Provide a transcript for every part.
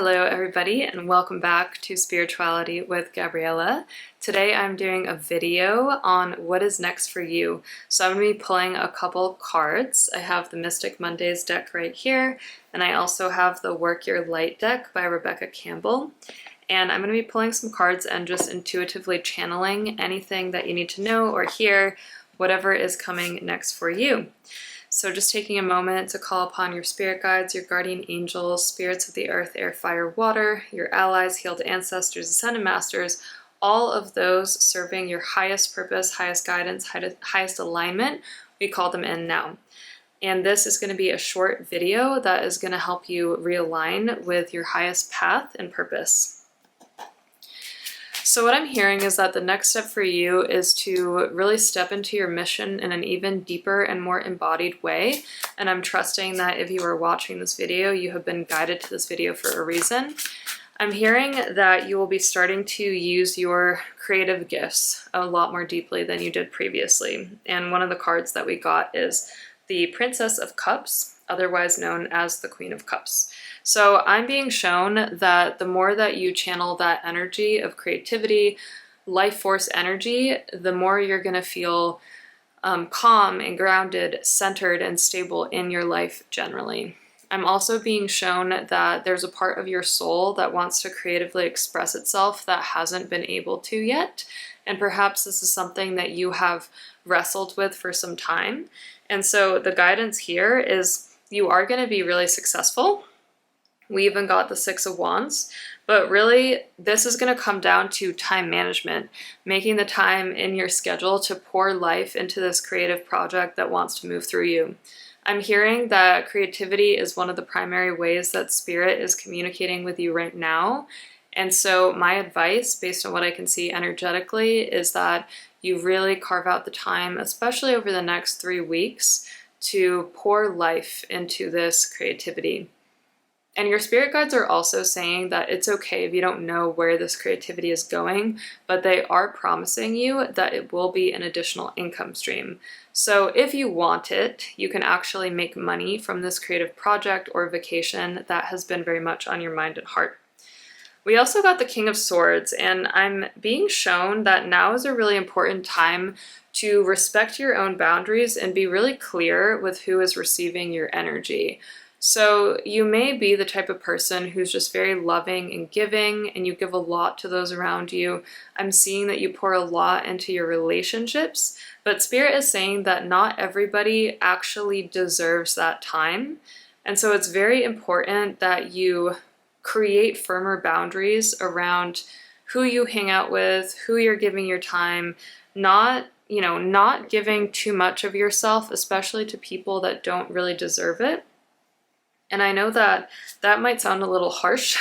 Hello everybody and welcome back to Spirituality with Gabriella. Today I'm doing a video on what is next for you. So I'm going to be pulling a couple cards. I have the Mystic Mondays deck right here, and I also have the Work Your Light deck by Rebecca Campbell. And I'm going to be pulling some cards and just intuitively channeling anything that you need to know or hear, whatever is coming next for you. So just taking a moment to call upon your spirit guides, your guardian angels, spirits of the earth, air, fire, water, your allies, healed ancestors, ascended masters, all of those serving your highest purpose, highest guidance, highest alignment, we call them in now. And this is going to be a short video that is going to help you realign with your highest path and purpose. So what I'm hearing is that the next step for you is to really step into your mission in an even deeper and more embodied way. And I'm trusting that if you are watching this video, you have been guided to this video for a reason. I'm hearing that you will be starting to use your creative gifts a lot more deeply than you did previously. And one of the cards that we got is the Princess of Cups, otherwise known as the Queen of Cups. So I'm being shown that the more that you channel that energy of creativity, life force energy, the more you're going to feel calm and grounded, centered, and stable in your life generally. I'm also being shown that there's a part of your soul that wants to creatively express itself that hasn't been able to yet. And perhaps this is something that you have wrestled with for some time. And so the guidance here is you are going to be really successful. We even got the Six of Wands, but really this is going to come down to time management, making the time in your schedule to pour life into this creative project that wants to move through you. I'm hearing that creativity is one of the primary ways that Spirit is communicating with you right now. And so my advice, based on what I can see energetically, is that you really carve out the time, especially over the next 3 weeks, to pour life into this creativity. And your spirit guides are also saying that it's okay if you don't know where this creativity is going, but they are promising you that it will be an additional income stream. So if you want it, you can actually make money from this creative project or vacation that has been very much on your mind and heart. We also got the King of Swords, and I'm being shown that now is a really important time to respect your own boundaries and be really clear with who is receiving your energy. So you may be the type of person who's just very loving and giving, and you give a lot to those around you. I'm seeing that you pour a lot into your relationships, but Spirit is saying that not everybody actually deserves that time. And so it's very important that you create firmer boundaries around who you hang out with, who you're giving your time, not giving too much of yourself, especially to people that don't really deserve it. And I know that that might sound a little harsh,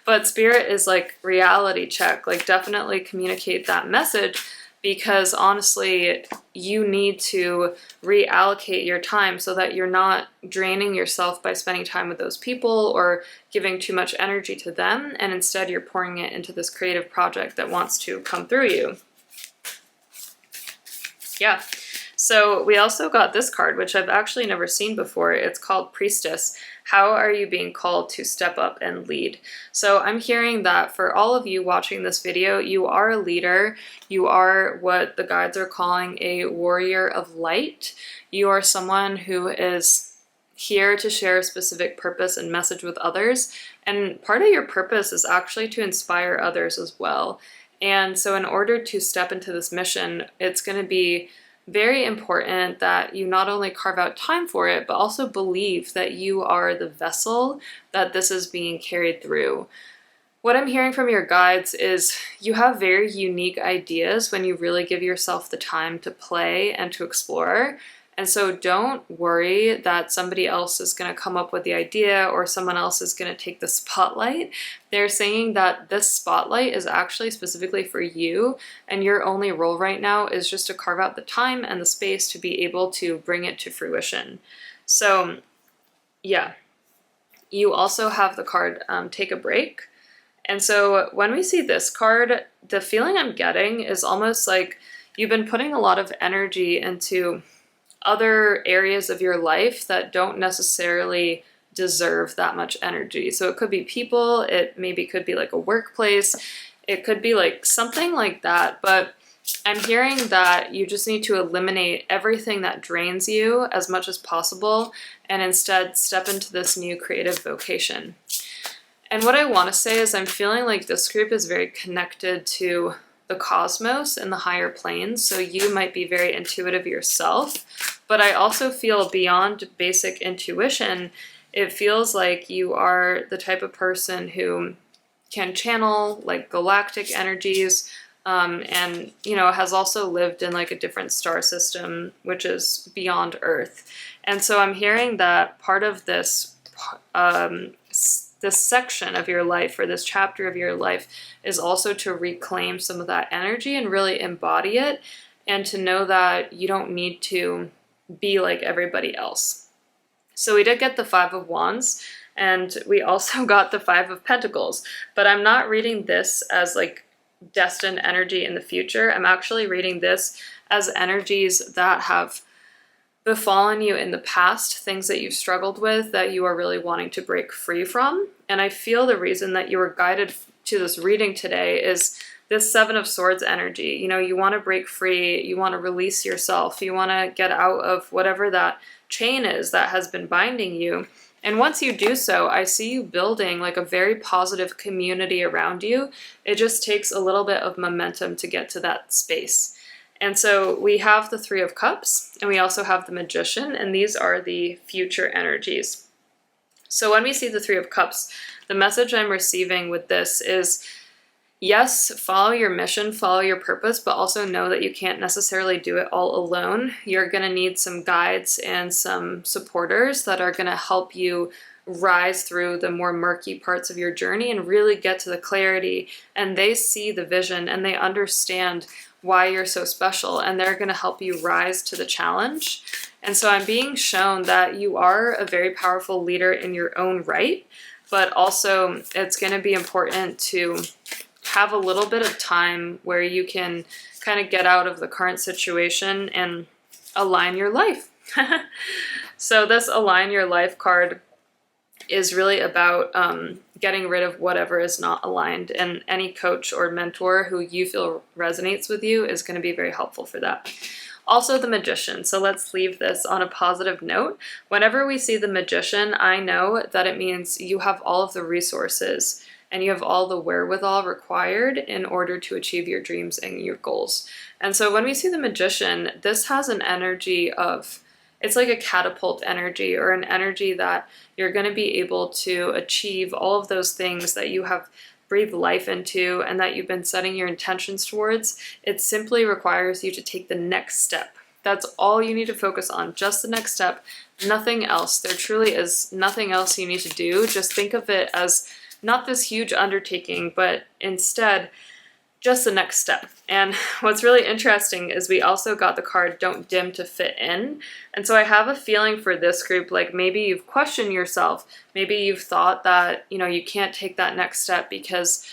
but Spirit is like reality check, like definitely communicate that message, because honestly, you need to reallocate your time so that you're not draining yourself by spending time with those people or giving too much energy to them, and instead you're pouring it into this creative project that wants to come through you. Yeah. So we also got this card, which I've actually never seen before. It's called Priestess. How are you being called to step up and lead? So I'm hearing that for all of you watching this video, you are a leader. You are what the guides are calling a warrior of light. You are someone who is here to share a specific purpose and message with others. And part of your purpose is actually to inspire others as well. And so in order to step into this mission, it's going to be very important that you not only carve out time for it, but also believe that you are the vessel that this is being carried through. What I'm hearing from your guides is you have very unique ideas when you really give yourself the time to play and to explore. And so don't worry that somebody else is going to come up with the idea or someone else is going to take the spotlight. They're saying that this spotlight is actually specifically for you, and your only role right now is just to carve out the time and the space to be able to bring it to fruition. So yeah, you also have the card Take a Break. And so when we see this card, the feeling I'm getting is almost like you've been putting a lot of energy into other areas of your life that don't necessarily deserve that much energy. So it could be people, it maybe could be like a workplace, it could be like something like that. But I'm hearing that you just need to eliminate everything that drains you as much as possible and instead step into this new creative vocation. And what I want to say is I'm feeling like this group is very connected to the cosmos and the higher planes, so you might be very intuitive yourself, but I also feel beyond basic intuition, it feels like you are the type of person who can channel like galactic energies, and has also lived in like a different star system, which is beyond Earth. And so I'm hearing that part of this this section of your life, or this chapter of your life, is also to reclaim some of that energy and really embody it, and to know that you don't need to be like everybody else. So we did get the Five of Wands, and we also got the Five of Pentacles, but I'm not reading this as like destined energy in the future. I'm actually reading this as energies that have befallen you in the past, things that you've struggled with that you are really wanting to break free from. And I feel the reason that you were guided to this reading today is this Seven of Swords energy. You want to break free, you want to release yourself, you want to get out of whatever that chain is that has been binding you. And once you do so, I see you building like a very positive community around you. It just takes a little bit of momentum to get to that space. And so we have the Three of Cups, and we also have the Magician, and these are the future energies. So when we see the Three of Cups, the message I'm receiving with this is, yes, follow your mission, follow your purpose, but also know that you can't necessarily do it all alone. You're going to need some guides and some supporters that are going to help you rise through the more murky parts of your journey and really get to the clarity. And they see the vision and they understand why you're so special, and they're going to help you rise to the challenge. And so I'm being shown that you are a very powerful leader in your own right, but also it's going to be important to have a little bit of time where you can kind of get out of the current situation and align your life. So this Align Your Life card is really about getting rid of whatever is not aligned, and any coach or mentor who you feel resonates with you is going to be very helpful for that. Also the Magician, so let's leave this on a positive note. Whenever we see the Magician, I know that it means you have all of the resources and you have all the wherewithal required in order to achieve your dreams and your goals. And so when we see the Magician, this has an energy of, it's like a catapult energy, or an energy that you're going to be able to achieve all of those things that you have breathed life into and that you've been setting your intentions towards. It simply requires you to take the next step. That's all you need to focus on, just the next step, nothing else. There truly is nothing else you need to do. Just think of it as not this huge undertaking, but instead just the next step. And what's really interesting is we also got the card Don't Dim to Fit In. And so I have a feeling for this group, like maybe you've questioned yourself, maybe you've thought that, you can't take that next step because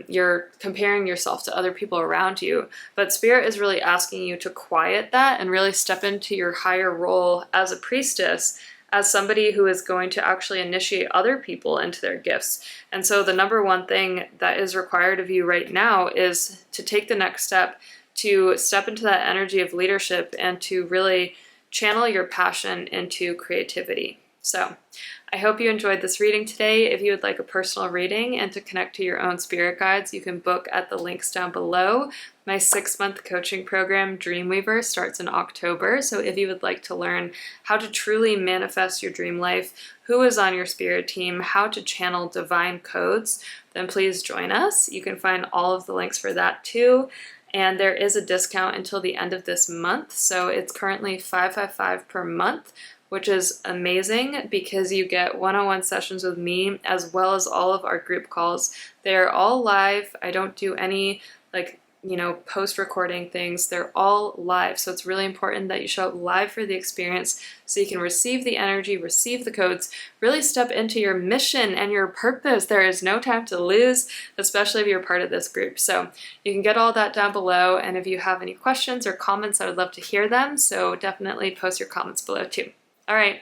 you're comparing yourself to other people around you. But Spirit is really asking you to quiet that and really step into your higher role as a priestess, as somebody who is going to actually initiate other people into their gifts. And so the number one thing that is required of you right now is to take the next step, to step into that energy of leadership and to really channel your passion into creativity. So I hope you enjoyed this reading today. If you would like a personal reading and to connect to your own spirit guides, you can book at the links down below. My 6-month coaching program, Dreamweaver, starts in October. So if you would like to learn how to truly manifest your dream life, who is on your spirit team, how to channel divine codes, then please join us. You can find all of the links for that too. And there is a discount until the end of this month. So it's currently $555 per month, which is amazing because you get one-on-one sessions with me as well as all of our group calls. They're all live. I don't do any post-recording things. They're all live. So it's really important that you show up live for the experience so you can receive the energy, receive the codes, really step into your mission and your purpose. There is no time to lose, especially if you're part of this group. So you can get all that down below. And if you have any questions or comments, I would love to hear them. So definitely post your comments below too. All right.